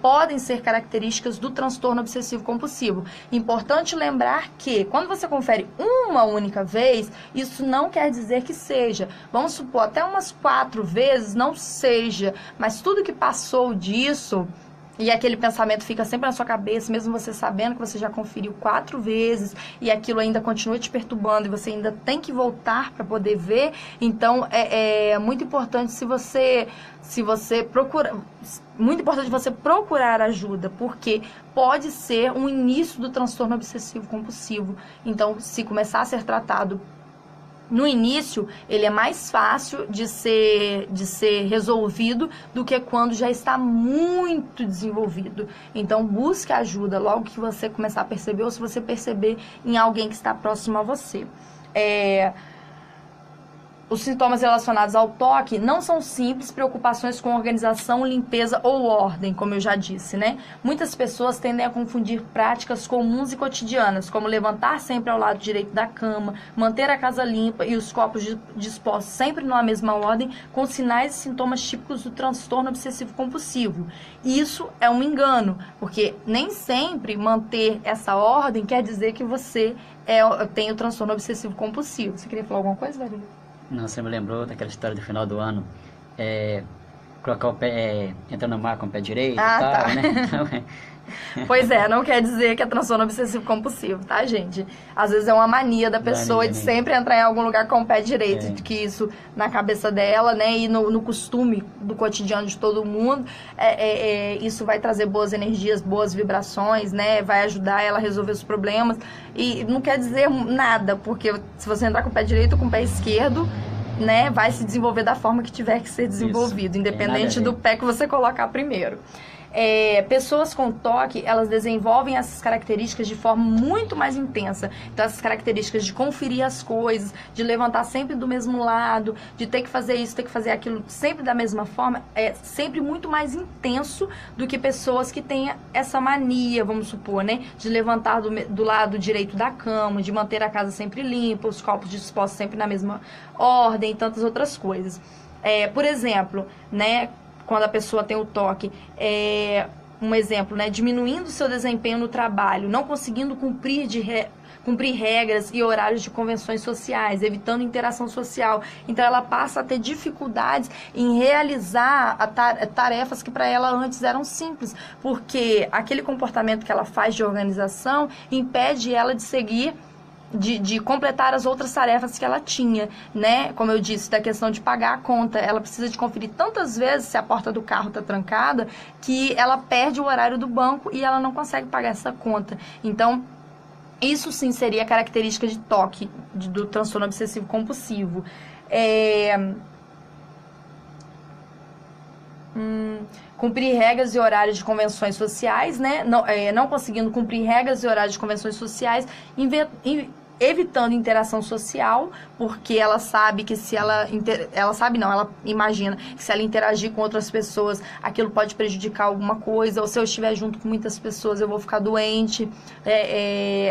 podem ser características do transtorno obsessivo compulsivo. Importante lembrar que, quando você confere uma única vez, isso não quer dizer que seja. Vamos supor, até umas 4 vezes não seja, mas tudo que passou disso, e aquele pensamento fica sempre na sua cabeça, mesmo você sabendo que você já conferiu 4 vezes e aquilo ainda continua te perturbando e você ainda tem que voltar para poder ver. Então, é muito importante muito importante você procurar ajuda, porque pode ser um início do transtorno obsessivo compulsivo. Então, se começar a ser tratado no início, ele é mais fácil de ser resolvido do que quando já está muito desenvolvido. Então, busque ajuda logo que você começar a perceber, ou se você perceber em alguém que está próximo a você. Os sintomas relacionados ao toque não são simples preocupações com organização, limpeza ou ordem, como eu já disse, né? Muitas pessoas tendem a confundir práticas comuns e cotidianas, como levantar sempre ao lado direito da cama, manter a casa limpa e os copos dispostos sempre numa mesma ordem, com sinais e sintomas típicos do transtorno obsessivo compulsivo. Isso é um engano, porque nem sempre manter essa ordem quer dizer que você tem o transtorno obsessivo compulsivo. Você queria falar alguma coisa, Davi? Não, você me lembrou daquela história do final do ano, colocar o pé, entrar no mar com o pé direito e tal, tá. Né? Então, Pois não quer dizer que é transtorno obsessivo compulsivo, tá, gente? Às vezes é uma mania da pessoa de sempre entrar em algum lugar com o pé direito, de que isso na cabeça dela, né, e no costume do cotidiano de todo mundo, isso vai trazer boas energias, boas vibrações, né, vai ajudar ela a resolver os problemas, e não quer dizer nada, porque se você entrar com o pé direito ou com o pé esquerdo, né, vai se desenvolver da forma que tiver que ser desenvolvido, independente do pé que você colocar primeiro. Pessoas com toque, elas desenvolvem essas características de forma muito mais intensa. Então, essas características de conferir as coisas, de levantar sempre do mesmo lado, de ter que fazer isso, ter que fazer aquilo sempre da mesma forma, é sempre muito mais intenso do que pessoas que têm essa mania, vamos supor, né? De levantar do lado direito da cama, de manter a casa sempre limpa, os copos dispostos sempre na mesma ordem e tantas outras coisas. Por exemplo, né? Quando a pessoa tem o toque, um exemplo, né, diminuindo seu desempenho no trabalho, não conseguindo cumprir regras e horários de convenções sociais, evitando interação social. Então, ela passa a ter dificuldades em realizar tarefas que para ela antes eram simples, porque aquele comportamento que ela faz de organização impede ela de seguir, de completar as outras tarefas que ela tinha, né? Como eu disse, da questão de pagar a conta. Ela precisa de conferir tantas vezes se a porta do carro está trancada que ela perde o horário do banco e ela não consegue pagar essa conta. Então, isso sim seria característica de toque, do transtorno obsessivo compulsivo. Cumprir regras e horários de convenções sociais, né? Não conseguindo cumprir regras e horários de convenções sociais, evitando interação social, porque ela sabe que se ela imagina que se ela interagir com outras pessoas, aquilo pode prejudicar alguma coisa, ou se eu estiver junto com muitas pessoas, eu vou ficar doente,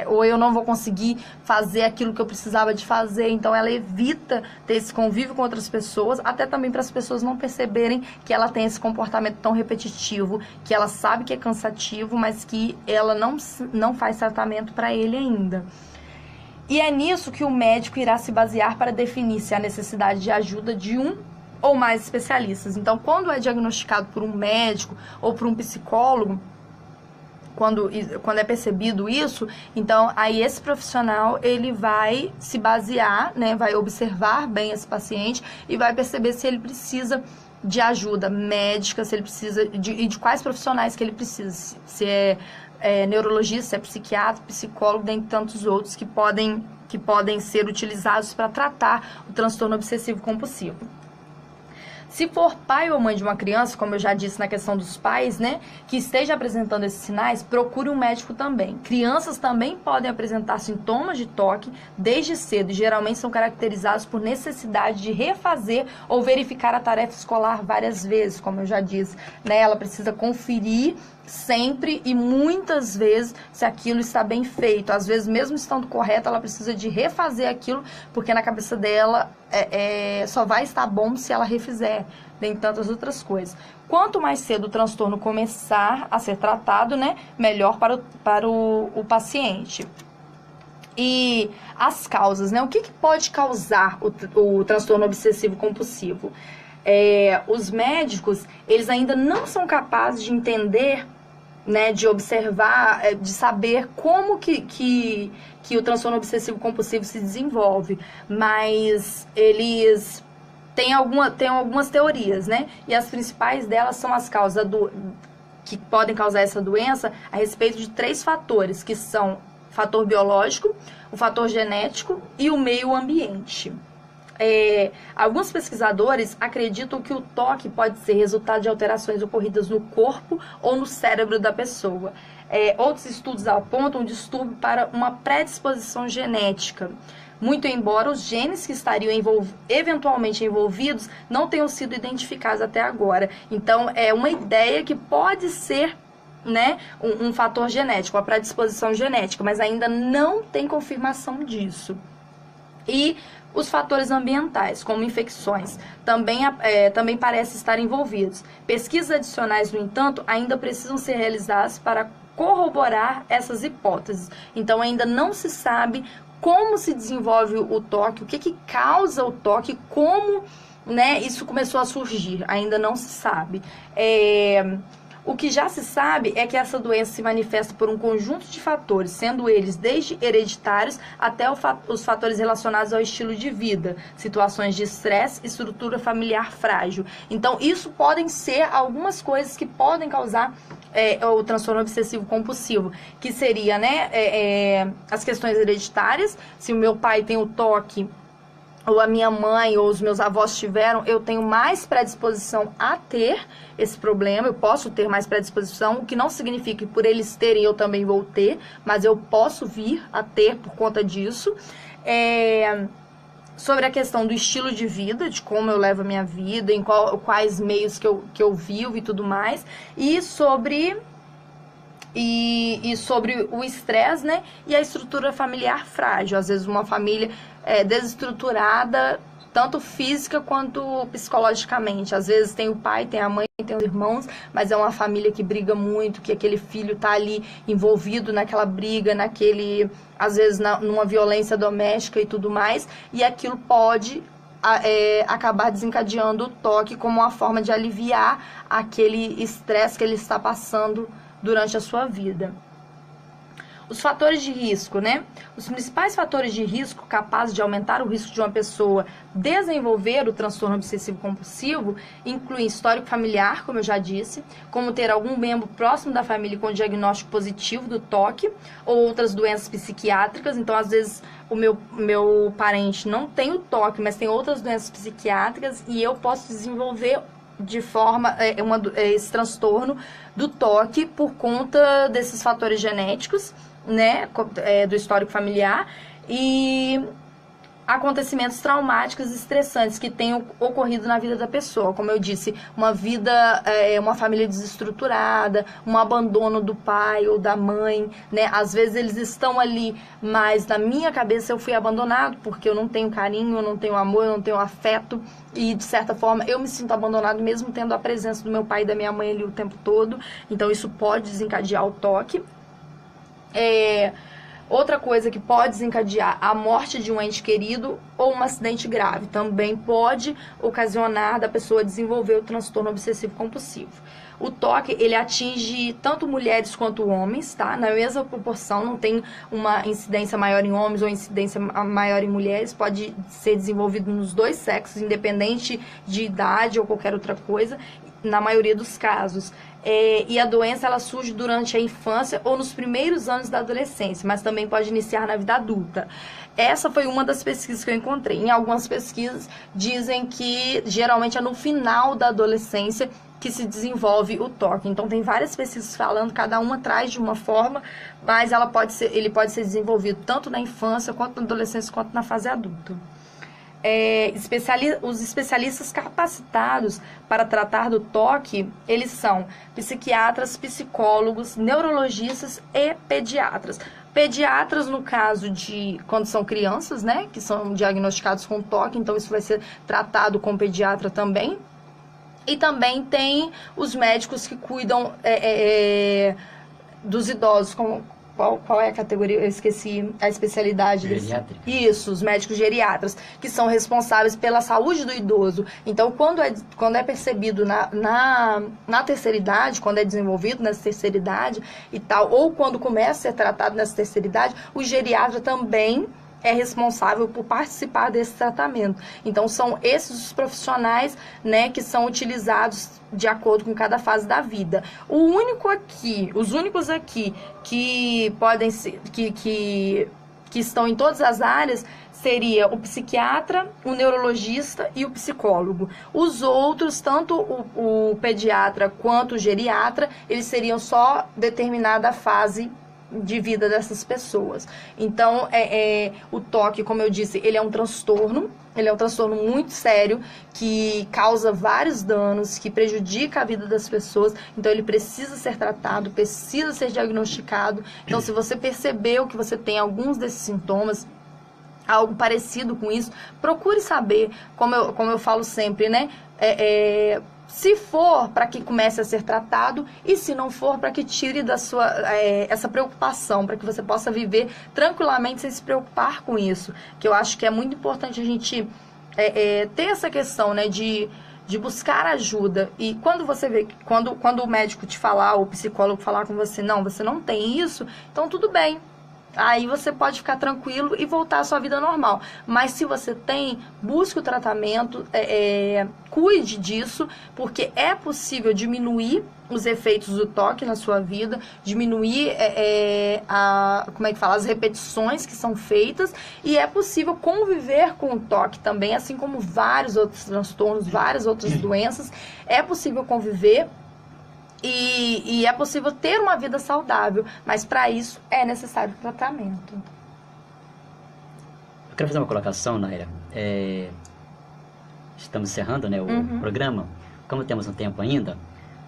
ou eu não vou conseguir fazer aquilo que eu precisava de fazer. Então, ela evita ter esse convívio com outras pessoas, até também para as pessoas não perceberem que ela tem esse comportamento tão repetitivo, que ela sabe que é cansativo, mas que ela não faz tratamento para ele ainda. E é nisso que o médico irá se basear para definir se há necessidade de ajuda de um ou mais especialistas. Então, quando é diagnosticado por um médico ou por um psicólogo, quando é percebido isso, então aí esse profissional ele vai se basear, né, vai observar bem esse paciente e vai perceber se ele precisa de ajuda médica, se ele precisa de quais profissionais que ele precisa, se é neurologista, é psiquiatra, psicólogo, dentre tantos outros que podem ser utilizados para tratar o transtorno obsessivo compulsivo. Se for pai ou mãe de uma criança, como eu já disse na questão dos pais, né, que esteja apresentando esses sinais, procure um médico também. Crianças também podem apresentar sintomas de toque desde cedo e geralmente são caracterizados por necessidade de refazer ou verificar a tarefa escolar várias vezes, como eu já disse, né, ela precisa conferir sempre e muitas vezes se aquilo está bem feito. Às vezes, mesmo estando correto, ela precisa de refazer aquilo, porque na cabeça dela só vai estar bom se ela refizer, dentre tantas outras coisas. Quanto mais cedo o transtorno começar a ser tratado, né, melhor para o paciente. E as causas, né? O que pode causar o transtorno obsessivo compulsivo? Os médicos, eles ainda não são capazes de entender, né, de observar, de saber como que o transtorno obsessivo compulsivo se desenvolve, mas eles têm algumas teorias, né, e as principais delas são as causas que podem causar essa doença a respeito de 3 fatores, que são o fator biológico, o fator genético e o meio ambiente. Alguns pesquisadores acreditam que o toque pode ser resultado de alterações ocorridas no corpo ou no cérebro da pessoa. Outros estudos apontam um distúrbio para uma predisposição genética, muito embora os genes que estariam eventualmente envolvidos não tenham sido identificados até agora. Então, é uma ideia que pode ser, né, um fator genético, uma predisposição genética, mas ainda não tem confirmação disso. E os fatores ambientais, como infecções, também parecem estar envolvidos. Pesquisas adicionais, no entanto, ainda precisam ser realizadas para corroborar essas hipóteses. Então, ainda não se sabe como se desenvolve o toque, o que causa o toque, como, né, isso começou a surgir. Ainda não se sabe. O que já se sabe é que essa doença se manifesta por um conjunto de fatores, sendo eles desde hereditários até os fatores relacionados ao estilo de vida, situações de estresse e estrutura familiar frágil. Então, isso podem ser algumas coisas que podem causar o transtorno obsessivo compulsivo, que seria, né, as questões hereditárias. Se o meu pai tem o toque, ou a minha mãe ou os meus avós tiveram, eu tenho mais predisposição a ter esse problema, eu posso ter mais predisposição, o que não significa que por eles terem eu também vou ter, mas eu posso vir a ter por conta disso. Sobre a questão do estilo de vida, de como eu levo a minha vida, em quais meios que eu vivo e tudo mais, e sobre o estresse, né, e a estrutura familiar frágil. Às vezes uma família desestruturada, tanto física quanto psicologicamente. Às vezes tem o pai, tem a mãe, tem os irmãos, mas é uma família que briga muito, que aquele filho tá ali envolvido naquela briga, às vezes numa violência doméstica e tudo mais, e aquilo pode acabar desencadeando o toque como uma forma de aliviar aquele estresse que ele está passando durante a sua vida. Os fatores de risco, né? Os principais fatores de risco capazes de aumentar o risco de uma pessoa desenvolver o transtorno obsessivo-compulsivo incluem histórico familiar, como eu já disse, como ter algum membro próximo da família com diagnóstico positivo do toque ou outras doenças psiquiátricas. Então, às vezes, o meu parente não tem o toque, mas tem outras doenças psiquiátricas e eu posso desenvolver de forma esse transtorno do toque por conta desses fatores genéticos, né, do histórico familiar, e acontecimentos traumáticos e estressantes que tenham ocorrido na vida da pessoa. Como eu disse, uma família desestruturada, um abandono do pai ou da mãe, né? Às vezes eles estão ali, mas na minha cabeça eu fui abandonado porque eu não tenho carinho, eu não tenho amor, eu não tenho afeto, e de certa forma eu me sinto abandonado mesmo tendo a presença do meu pai e da minha mãe ali o tempo todo. Então isso pode desencadear o toque. Outra coisa que pode desencadear a morte de um ente querido ou um acidente grave também pode ocasionar da pessoa desenvolver o transtorno obsessivo-compulsivo. O toque, ele atinge tanto mulheres quanto homens, tá? Na mesma proporção, não tem uma incidência maior em homens ou incidência maior em mulheres, pode ser desenvolvido nos dois sexos, independente de idade ou qualquer outra coisa, na maioria dos casos. E a doença ela surge durante a infância ou nos primeiros anos da adolescência, mas também pode iniciar na vida adulta. Essa foi uma das pesquisas que eu encontrei. Em algumas pesquisas dizem que geralmente é no final da adolescência que se desenvolve o toque. Então tem várias pesquisas falando, cada uma traz de uma forma, mas ele pode ser desenvolvido tanto na infância, quanto na adolescência, quanto na fase adulta. Os especialistas capacitados para tratar do toque, eles são psiquiatras, psicólogos, neurologistas e pediatras. Pediatras no caso de quando são crianças, né, que são diagnosticados com toque, então isso vai ser tratado com pediatra também. E também tem os médicos que cuidam dos idosos, qual é a categoria? Eu esqueci a especialidade. Geriátrica. Isso, os médicos geriatras, que são responsáveis pela saúde do idoso. Então, quando é percebido na terceira idade, quando é desenvolvido nessa terceira idade e tal, ou quando começa a ser tratado nessa terceira idade, o geriatra também é responsável por participar desse tratamento. Então, são esses os profissionais, né, que são utilizados de acordo com cada fase da vida. Os únicos aqui que podem ser, que estão em todas as áreas, seria o psiquiatra, o neurologista e o psicólogo. Os outros, tanto o pediatra quanto o geriatra, eles seriam só determinada fase de vida dessas pessoas. Então, o toque, como eu disse, ele é um transtorno muito sério, que causa vários danos, que prejudica a vida das pessoas. Então, ele precisa ser tratado, precisa ser diagnosticado. Então, se você percebeu que você tem alguns desses sintomas, algo parecido com isso, procure saber, como eu falo sempre, né? Se for, para que comece a ser tratado, e se não for, para que tire da sua essa preocupação, para que você possa viver tranquilamente sem se preocupar com isso. Que eu acho que é muito importante a gente ter essa questão, né, de buscar ajuda. E quando você vê, quando o médico te falar, ou o psicólogo falar com você, não, você não tem isso, então tudo bem. aí você pode ficar tranquilo e voltar à sua vida normal. Mas se você tem, busque o tratamento, cuide disso, porque é possível diminuir os efeitos do toque na sua vida, diminuir as repetições que são feitas, e é possível conviver com o toque também, assim como vários outros transtornos, várias outras doenças, é possível conviver. E é possível ter uma vida saudável, mas para isso é necessário tratamento. Eu quero fazer uma colocação, Naira. Estamos encerrando, né, o programa, como temos um tempo ainda,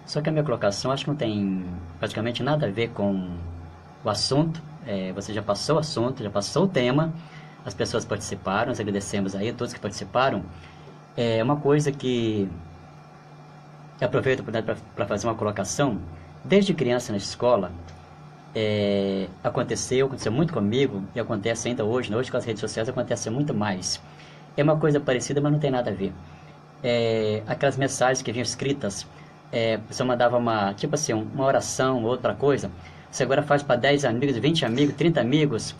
só que a minha colocação acho que não tem praticamente nada a ver com o assunto. Você já passou o assunto, já passou o tema, as pessoas participaram, nós agradecemos aí a todos que participaram. É uma coisa que eu aproveito para fazer uma colocação. Desde criança na escola, aconteceu muito comigo, e acontece ainda hoje com as redes sociais acontece muito mais. É uma coisa parecida, mas não tem nada a ver. Aquelas mensagens que vinham escritas, a pessoa mandava uma oração, outra coisa. Você agora faz para 10 amigos, 20 amigos, 30 amigos,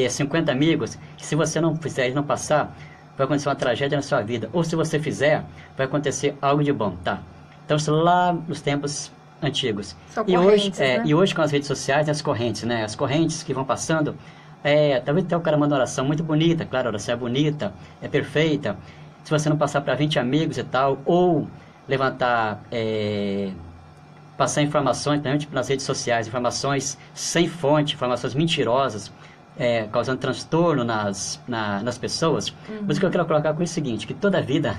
50 amigos, que se você não fizer e não passar, vai acontecer uma tragédia na sua vida. Ou se você fizer, vai acontecer algo de bom, tá? Então, isso lá nos tempos antigos. E hoje com as redes sociais, as correntes, né? As correntes que vão passando, talvez até o cara manda uma oração muito bonita, claro, a oração é bonita, é perfeita. Se você não passar para 20 amigos e tal, ou levantar, passar informações, principalmente nas redes sociais, informações sem fonte, informações mentirosas, causando transtorno nas pessoas. Mas o que eu quero colocar com é o seguinte, que toda a vida,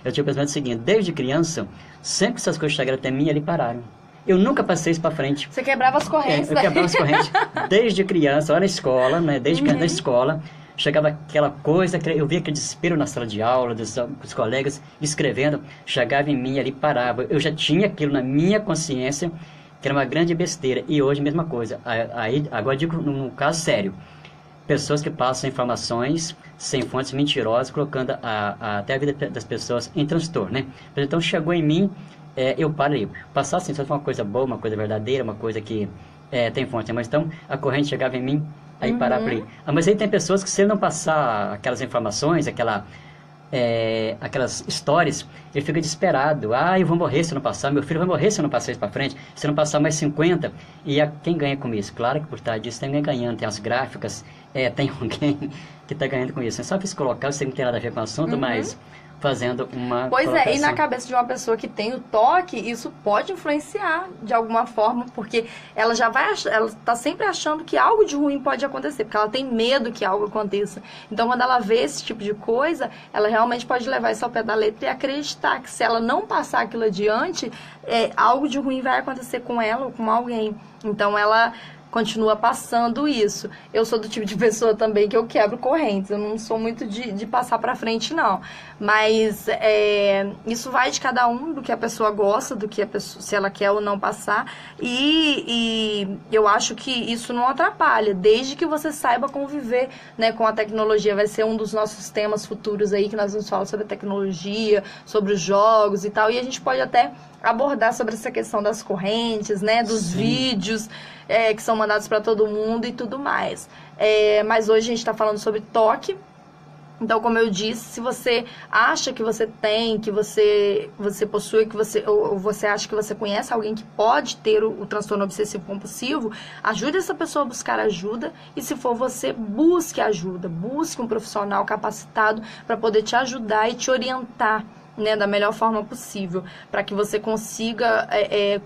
eu tinha o pensamento seguinte, desde criança, sempre que essas coisas chegaram até mim, ali pararam. Eu nunca passei isso para frente. Você quebrava as correntes, Eu quebrava as correntes. Desde criança, lá na escola, né? Desde que na escola, chegava aquela coisa, eu via aquele desespero na sala de aula, dos colegas escrevendo, chegava em mim, ali parava. Eu já tinha aquilo na minha consciência, que era uma grande besteira. E hoje, mesma coisa. Agora, digo num caso sério. Pessoas que passam informações sem fontes mentirosas, colocando até a vida das pessoas em transtorno, né? Então, chegou em mim, eu parei. Passar assim, só foi uma coisa boa, uma coisa verdadeira, uma coisa que tem fonte. Mas então, a corrente chegava em mim, aí parar por aí. Mas aí tem pessoas que, se ele não passar aquelas informações, aquelas histórias, ele fica desesperado. Eu vou morrer se eu não passar, meu filho vai morrer se eu não passar isso para frente, se eu não passar mais 50. E quem ganha com isso? Claro que por trás disso tem alguém ganhando, tem as gráficas, tem alguém que está ganhando com isso. É só fiz colocar, eu sei que não tem nada a ver com o assunto, mas fazendo uma e na cabeça de uma pessoa que tem o toque, isso pode influenciar de alguma forma, porque ela ela está sempre achando que algo de ruim pode acontecer, porque ela tem medo que algo aconteça. Então, quando ela vê esse tipo de coisa, ela realmente pode levar isso ao pé da letra e acreditar que, se ela não passar aquilo adiante, algo de ruim vai acontecer com ela ou com alguém. Então, ela continua passando isso. Eu sou do tipo de pessoa também que eu quebro correntes. Eu não sou muito de passar pra frente, não. Mas isso vai de cada um, do que a pessoa gosta, do que a pessoa, se ela quer ou não passar. E eu acho que isso não atrapalha, desde que você saiba conviver, né, com a tecnologia. Vai ser um dos nossos temas futuros aí, que nós vamos falar sobre a tecnologia, sobre os jogos e tal. E a gente pode até abordar sobre essa questão das correntes, né, dos vídeos que são mandados para todo mundo e tudo mais. Mas hoje a gente está falando sobre toque. Então, como eu disse, se você acha que você tem, que você possui, ou você acha que você conhece alguém que pode ter o transtorno obsessivo compulsivo, ajude essa pessoa a buscar ajuda. E se for você, busque ajuda, busque um profissional capacitado para poder te ajudar e te orientar, né, da melhor forma possível, para que você consiga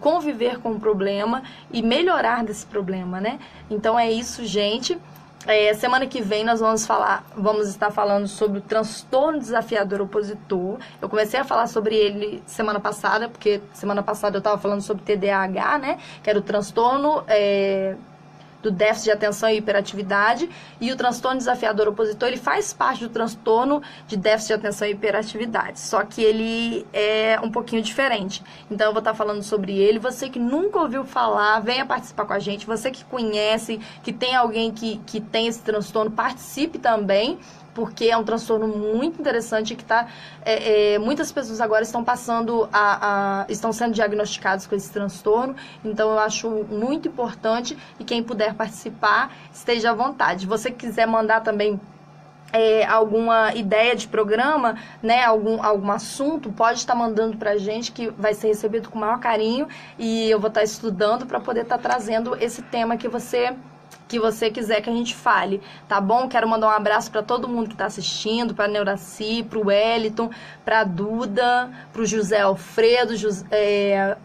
conviver com o problema e melhorar desse problema, né? Então é isso, gente. Semana que vem nós vamos estar falando sobre o transtorno desafiador opositor. Eu comecei a falar sobre ele semana passada, porque semana passada eu estava falando sobre TDAH, né? Que era o transtorno do déficit de atenção e hiperatividade, e o transtorno desafiador opositor, ele faz parte do transtorno de déficit de atenção e hiperatividade, só que ele é um pouquinho diferente. Então eu vou estar falando sobre ele. Você que nunca ouviu falar, venha participar com a gente. Você que conhece, que tem alguém que tem esse transtorno, participe também. porque é um transtorno muito interessante que muitas pessoas agora estão passando estão sendo diagnosticados com esse transtorno, então eu acho muito importante e quem puder participar, esteja à vontade. Se você quiser mandar também alguma ideia de programa, né, algum assunto, pode estar mandando pra gente, que vai ser recebido com o maior carinho, e eu vou estar estudando para poder estar trazendo esse tema que você quiser que a gente fale, tá bom? Quero mandar um abraço para todo mundo que está assistindo, para a Neuraci, para o Wellington, para a Duda, para o José Alfredo,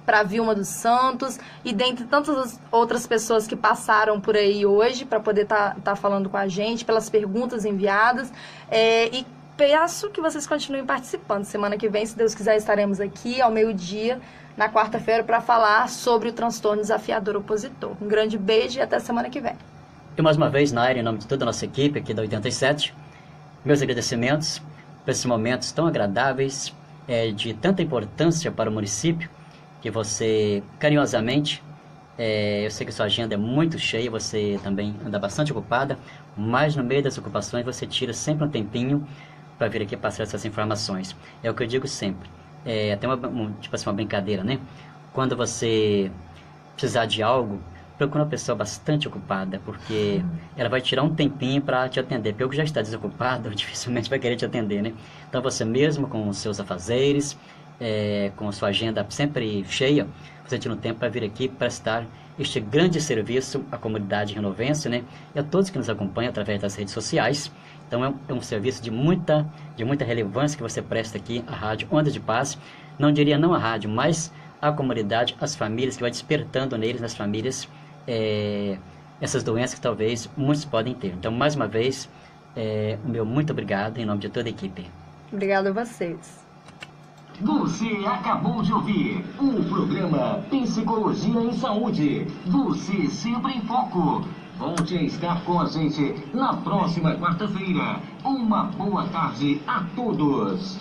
para a Vilma dos Santos, e dentre tantas outras pessoas que passaram por aí hoje para poder tá falando com a gente, pelas perguntas enviadas, e peço que vocês continuem participando. Semana que vem, se Deus quiser, estaremos aqui ao meio-dia, na quarta-feira, para falar sobre o transtorno desafiador opositor. Um grande beijo e até semana que vem. E mais uma vez, Naira, em nome de toda a nossa equipe aqui da 87, meus agradecimentos por esses momentos tão agradáveis, de tanta importância para o município, que você carinhosamente, eu sei que sua agenda é muito cheia, você também anda bastante ocupada, mas no meio das ocupações você tira sempre um tempinho para vir aqui passar essas informações. É o que eu digo sempre. Até tipo assim, uma brincadeira, né? Quando você precisar de algo, procura uma pessoa bastante ocupada, porque ela vai tirar um tempinho para te atender. Porque eu que já está desocupado, dificilmente vai querer te atender, né? Então você mesmo, com os seus afazeres, com a sua agenda sempre cheia, você tira um tempo para vir aqui prestar este grande serviço à comunidade renovense, né? E a todos que nos acompanham através das redes sociais. Então é um serviço de muita relevância que você presta aqui à Rádio Onda de Paz. Não diria não à rádio, mas à comunidade, às famílias, que vai despertando neles, nas famílias, essas doenças que talvez muitos podem ter. Então, mais uma vez, o meu muito obrigado em nome de toda a equipe. Obrigada a vocês. Você acabou de ouvir o programa Psicologia em Saúde. Você sempre em foco. Volte a estar com a gente na próxima quarta-feira. Uma boa tarde a todos.